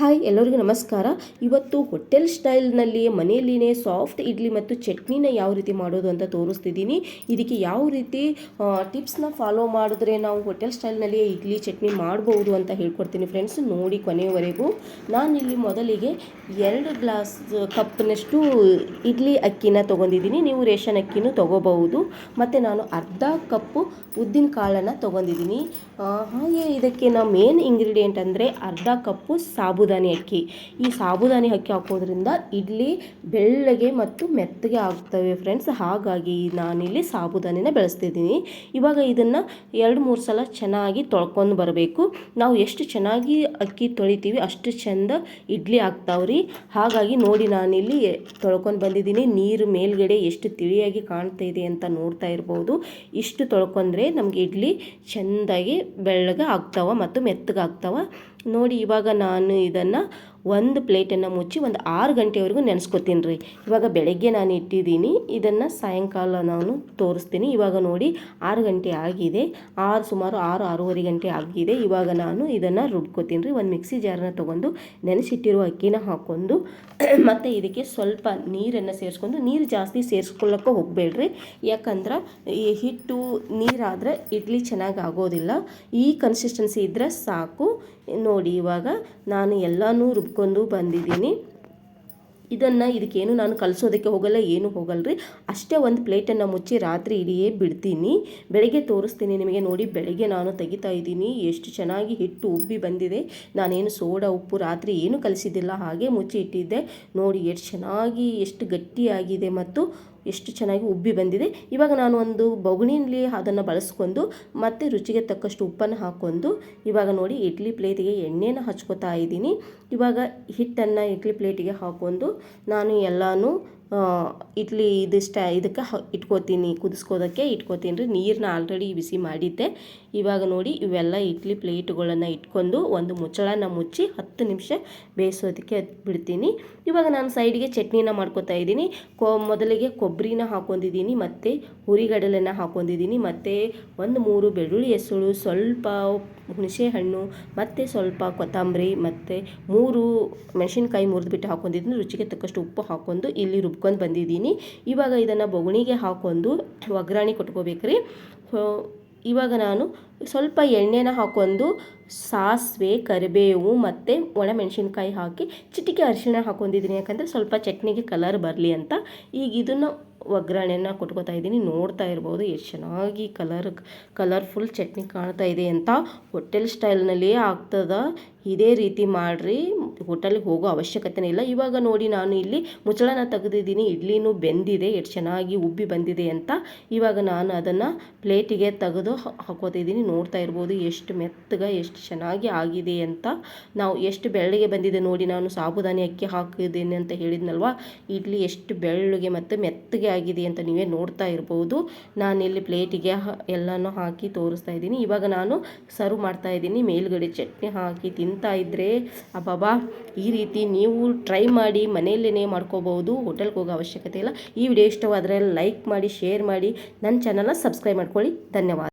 Hi ಎಲ್ಲರಿಗೂ ನಮಸ್ಕಾರ. ಇವತ್ತು ಹೋಟೆಲ್ ಸ್ಟೈಲ್ನಲ್ಲಿ ಮನೆಯಲ್ಲಿನೇ ಸಾಫ್ಟ್ ಇಡ್ಲಿ ಮತ್ತು ಚಟ್ನಿನ ಯಾವ ರೀತಿ ಮಾಡೋದು ಅಂತ ತೋರಿಸ್ತಿದ್ದೀನಿ. ಇದಕ್ಕೆ ಯಾವ ರೀತಿ ಟಿಪ್ಸ್ನ ಫಾಲೋ ಮಾಡಿದ್ರೆ ನಾವು ಹೋಟೆಲ್ ಸ್ಟೈಲ್ನಲ್ಲಿ ಇಡ್ಲಿ ಚಟ್ನಿ ಮಾಡ್ಬೋದು ಅಂತ ಹೇಳ್ಕೊಡ್ತೀನಿ ಫ್ರೆಂಡ್ಸ್. ನೋಡಿ ಕೊನೆಯವರೆಗೂ. ನಾನಿಲ್ಲಿ ಮೊದಲಿಗೆ 2 ಗ್ಲಾಸ್ ಕಪ್ನಷ್ಟು ಇಡ್ಲಿ ಅಕ್ಕಿನ ತೊಗೊಂಡಿದ್ದೀನಿ. ನೀವು ರೇಷನ್ ಅಕ್ಕಿನೂ ತೊಗೋಬಹುದು. ಮತ್ತು ನಾನು ಅರ್ಧ ಕಪ್ಪು ಉದ್ದಿನ ಕಾಳನ್ನು ತೊಗೊಂಡಿದ್ದೀನಿ. ಹಾಗೆ ಇದಕ್ಕೆ ನಾವು ಮೇನ್ ಇಂಗ್ರೀಡಿಯೆಂಟ್ ಅಂದರೆ ಅರ್ಧ ಕಪ್ಪು ಸಾಬುದಾನಿ ಅಕ್ಕಿ. ಈ ಸಾಬುದಾನಿ ಅಕ್ಕಿ ಹಾಕೋದ್ರಿಂದ ಇಡ್ಲಿ ಬೆಳ್ಳಗೆ ಮತ್ತು ಮೆತ್ತಗೆ ಆಗ್ತವೆ ಫ್ರೆಂಡ್ಸ್. ಹಾಗಾಗಿ ನಾನಿಲ್ಲಿ ಸಾಬುದಾನಿನ ಬೆಳೆಸ್ತಿದ್ದೀನಿ. ಇವಾಗ ಇದನ್ನು 2-3 ಸಲ ಚೆನ್ನಾಗಿ ತೊಳ್ಕೊಂಡು ಬರಬೇಕು. ನಾವು ಎಷ್ಟು ಚೆನ್ನಾಗಿ ಅಕ್ಕಿ ತೊಳಿತೀವಿ ಅಷ್ಟು ಚೆಂದ ಇಡ್ಲಿ ಆಗ್ತಾವ್ರಿ. ಹಾಗಾಗಿ ನೋಡಿ ನಾನಿಲ್ಲಿ ತೊಳ್ಕೊಂಡು ಬಂದಿದ್ದೀನಿ. ನೀರು ಮೇಲ್ಗಡೆ ಎಷ್ಟು ತಿಳಿಯಾಗಿ ಕಾಣ್ತಾ ಇದೆ ಅಂತ ನೋಡ್ತಾ ಇರ್ಬೋದು. ಇಷ್ಟು ತೊಳ್ಕೊಂಡ್ರೆ ನಮಗೆ ಇಡ್ಲಿ ಚೆಂದಾಗಿ ಬೆಳ್ಳಗೆ ಆಗ್ತಾವ ಮತ್ತು ಮೆತ್ತಗಾಗ್ತಾವ ನೋಡಿ. ಇವಾಗ ನಾನು ಇದನ್ನು ಒಂದು ಪ್ಲೇಟನ್ನು ಮುಚ್ಚಿ ಒಂದು 6 ಗಂಟೆವರೆಗೂ ನೆನೆಸ್ಕೊತೀನಿ ರೀ. ಇವಾಗ ಬೆಳಗ್ಗೆ ನಾನು ಇಟ್ಟಿದ್ದೀನಿ, ಇದನ್ನು ಸಾಯಂಕಾಲ ನಾನು ತೋರಿಸ್ತೀನಿ. ಇವಾಗ ನೋಡಿ 6 ಗಂಟೆ ಆಗಿದೆ. ಸುಮಾರು 6-6:30 ಗಂಟೆ ಆಗಿದೆ. ಇವಾಗ ನಾನು ಇದನ್ನು ರುಬ್ಕೋತೀನಿ ರೀ. ಒಂದು ಮಿಕ್ಸಿ ಜಾರನ್ನ ತೊಗೊಂಡು ನೆನೆಸಿಟ್ಟಿರುವ ಅಕ್ಕಿನ ಹಾಕ್ಕೊಂಡು ಮತ್ತು ಇದಕ್ಕೆ ಸ್ವಲ್ಪ ನೀರನ್ನು ಸೇರಿಸ್ಕೊಂಡು, ನೀರು ಜಾಸ್ತಿ ಸೇರಿಸ್ಕೊಳ್ಳೋಕ್ಕೆ ಹೋಗಬೇಡ್ರಿ. ಯಾಕಂದ್ರೆ ಈ ಹಿಟ್ಟು ನೀರಾದರೆ ಇಡ್ಲಿ ಚೆನ್ನಾಗಿ ಆಗೋದಿಲ್ಲ. ಈ ಕನ್ಸಿಸ್ಟೆನ್ಸಿ ಇದ್ದರೆ ಸಾಕು ನೋಡಿ. ಇವಾಗ ನಾನು ಎಲ್ಲನೂ ರುಬ್ಕೊಂಡು ಬಂದಿದ್ದೀನಿ. ಇದಕ್ಕೇನು ನಾನು ಕಲಿಸೋದಕ್ಕೆ ಹೋಗಲ್ಲ, ಏನು ಹೋಗಲ್ರಿ. ಅಷ್ಟೇ ಒಂದು ಪ್ಲೇಟನ್ನು ಮುಚ್ಚಿ ರಾತ್ರಿ ಇಡಿಯೇ ಬಿಡ್ತೀನಿ. ಬೆಳಗ್ಗೆ ತೋರಿಸ್ತೀನಿ ನಿಮಗೆ. ನೋಡಿ ಬೆಳಗ್ಗೆ ನಾನು ತೆಗಿತಾ ಇದ್ದೀನಿ. ಎಷ್ಟು ಚೆನ್ನಾಗಿ ಹಿಟ್ಟು ಉಬ್ಬಿ ಬಂದಿದೆ. ನಾನೇನು ಸೋಡಾ ಉಪ್ಪು ರಾತ್ರಿ ಏನು ಕಲಿಸಿದ್ದಿಲ್ಲ, ಹಾಗೆ ಮುಚ್ಚಿ ಇಟ್ಟಿದ್ದೆ. ನೋಡಿ ಎಷ್ಟು ಚೆನ್ನಾಗಿ ಎಷ್ಟು ಗಟ್ಟಿಯಾಗಿದೆ ಮತ್ತು ಎಷ್ಟು ಚೆನ್ನಾಗಿ ಉಬ್ಬಿ ಬಂದಿದೆ. ಇವಾಗ ನಾನು ಒಂದು ಬೊಗಣಿಯಲ್ಲಿ ಅದನ್ನು ಬಳಸ್ಕೊಂಡು ಮತ್ತು ರುಚಿಗೆ ತಕ್ಕಷ್ಟು ಉಪ್ಪನ್ನು ಹಾಕ್ಕೊಂಡು ಇವಾಗ ನೋಡಿ ಇಡ್ಲಿ ಪ್ಲೇಟಿಗೆ ಎಣ್ಣೆನ ಹಚ್ಕೋತಾ ಇದ್ದೀನಿ. ಇವಾಗ ಹಿಟ್ಟನ್ನು ಇಡ್ಲಿ ಪ್ಲೇಟಿಗೆ ಹಾಕ್ಕೊಂಡು ನಾನು ಎಲ್ಲನೂ ಇಡ್ಲಿ ಇದಕ್ಕೆ ಇಟ್ಕೋತೀನಿ, ಕುದಿಸ್ಕೋದಕ್ಕೆ ಇಟ್ಕೋತೀನಿ ರೀ. ನೀರನ್ನ ಆಲ್ರೆಡಿ ಬಿಸಿ ಮಾಡಿದ್ದೆ. ಇವಾಗ ನೋಡಿ ಇವೆಲ್ಲ ಇಡ್ಲಿ ಪ್ಲೇಟ್ಗಳನ್ನು ಇಟ್ಕೊಂಡು ಒಂದು ಮುಚ್ಚಳನ ಮುಚ್ಚಿ 10 ನಿಮಿಷ ಬೇಯಿಸೋದಕ್ಕೆ ಬಿಡ್ತೀನಿ. ಇವಾಗ ನಾನು ಸೈಡಿಗೆ ಚಟ್ನಿನ ಮಾಡ್ಕೋತಾ ಇದ್ದೀನಿ. ಮೊದಲಿಗೆ ಕೊಬ್ಬರಿನ ಹಾಕ್ಕೊಂಡಿದ್ದೀನಿ ಮತ್ತು ಹುರಿಗಡಲೆನ ಹಾಕ್ಕೊಂಡಿದ್ದೀನಿ ಮತ್ತು 1-3 ಬೆಳ್ಳುಳ್ಳಿ ಹೆಸಳು, ಸ್ವಲ್ಪ ಹುಣಸೆ ಹಣ್ಣು ಮತ್ತು ಸ್ವಲ್ಪ ಕೊತ್ತಂಬರಿ ಮತ್ತು 3 ಮೆಣಸಿನ್ಕಾಯಿ ಮುರಿದ್ಬಿಟ್ಟು ಹಾಕ್ಕೊಂಡಿದ್ದೀನಿ. ರುಚಿಗೆ ತಕ್ಕಷ್ಟು ಉಪ್ಪು ಹಾಕ್ಕೊಂಡು ಇಲ್ಲಿ ರುಬ್ಕೊಂಡು ಬಂದಿದ್ದೀನಿ. ಇವಾಗ ಇದನ್ನು ಬೊಗಣಿಗೆ ಹಾಕ್ಕೊಂಡು ಒಗ್ಗರಣೆ ಕೊಟ್ಕೋಬೇಕ್ರಿ. ಇವಾಗ ನಾನು ಸ್ವಲ್ಪ ಎಣ್ಣೆನ ಹಾಕ್ಕೊಂಡು ಸಾಸಿವೆ, ಕರಿಬೇವು ಮತ್ತು ಒಣಮೆಣಸಿನ್ಕಾಯಿ ಹಾಕಿ ಚಿಟಿಕೆ ಅರಿಶಿಣ ಹಾಕ್ಕೊಂಡಿದ್ದೀನಿ. ಯಾಕಂದರೆ ಸ್ವಲ್ಪ ಚಟ್ನಿಗೆ ಕಲರ್ ಬರಲಿ ಅಂತ. ಈಗ ಇದನ್ನು ಒಗ್ಗರಣೆನ ಕೊಟ್ಕೋತಾ ಇದ್ದೀನಿ. ನೋಡ್ತಾ ಇರ್ಬೋದು ಎಷ್ಟು ಚೆನ್ನಾಗಿ ಕಲರ್ಫುಲ್ ಚಟ್ನಿ ಕಾಣ್ತಾ ಇದೆ ಅಂತ. ಹೋಟೆಲ್ ಸ್ಟೈಲ್ನಲ್ಲಿಯೇ ಆಗ್ತದ. ಇದೇ ರೀತಿ ಮಾಡಿರಿ, ಹೋಟೆಲ್ಗೆ ಹೋಗೋ ಅವಶ್ಯಕತೆನೇ ಇಲ್ಲ. ಇವಾಗ ನೋಡಿ ನಾನು ಇಲ್ಲಿ ಮುಚ್ಚಳನ ತೆಗೆದಿದ್ದೀನಿ. ಇಡ್ಲಿನೂ ಬೆಂದಿದೆ, ಎಷ್ಟು ಚೆನ್ನಾಗಿ ಉಬ್ಬಿ ಬಂದಿದೆ ಅಂತ. ಇವಾಗ ನಾನು ಅದನ್ನು ಪ್ಲೇಟಿಗೆ ತೆಗೆದು ಹಾಕೋತಿದ್ದೀನಿ. ನೋಡ್ತಾ ಇರ್ಬೋದು ಎಷ್ಟು ಮೆತ್ತಗೆ ಎಷ್ಟು ಚೆನ್ನಾಗಿ ಆಗಿದೆ ಅಂತ. ನಾವು ಎಷ್ಟು ಬೆಳ್ಳಗೆ ಬಂದಿದೆ ನೋಡಿ. ನಾನು ಸಾಬುದಾನಿ ಅಕ್ಕಿ ಹಾಕಿದ್ದೀನಿ ಅಂತ ಹೇಳಿದ್ನಲ್ವ. ಇಡ್ಲಿ ಎಷ್ಟು ಬೆಳ್ಳಗೆ ಮತ್ತು ಮೆತ್ತಗೆ ಆಗಿದೆ ಅಂತ ನೀವೇ ನೋಡ್ತಾ ಇರ್ಬೋದು. ನಾನಿಲ್ಲಿ ಪ್ಲೇಟಿಗೆ ಎಲ್ಲನೂ ಹಾಕಿ ತೋರಿಸ್ತಾ ಇದ್ದೀನಿ. ಇವಾಗ ನಾನು ಸರ್ವ್ ಮಾಡ್ತಾ ಇದ್ದೀನಿ. ಮೇಲ್ಗಡೆ ಚಟ್ನಿ ಹಾಕಿ ತಿಂತಾ ಇದ್ದರೆ ಅಬ್ಬಬ್ಬಾ, ಈ ರೀತಿ ನೀವು ಟ್ರೈ ಮಾಡಿ ಮನೆಯಲ್ಲೇ ಮಾಡ್ಕೋಬಹುದು. ಹೋಟೆಲ್ಗೆ ಹೋಗೋ ಅವಶ್ಯಕತೆ ಇಲ್ಲ. ಈ ವಿಡಿಯೋ ಇಷ್ಟವಾದರೆ ಲೈಕ್ ಮಾಡಿ, ಶೇರ್ ಮಾಡಿ, ನನ್ನ ಚಾನಲ್ನ ಸಬ್ಸ್ಕ್ರೈಬ್ ಮಾಡ್ಕೊಳ್ಳಿ. ಧನ್ಯವಾದ.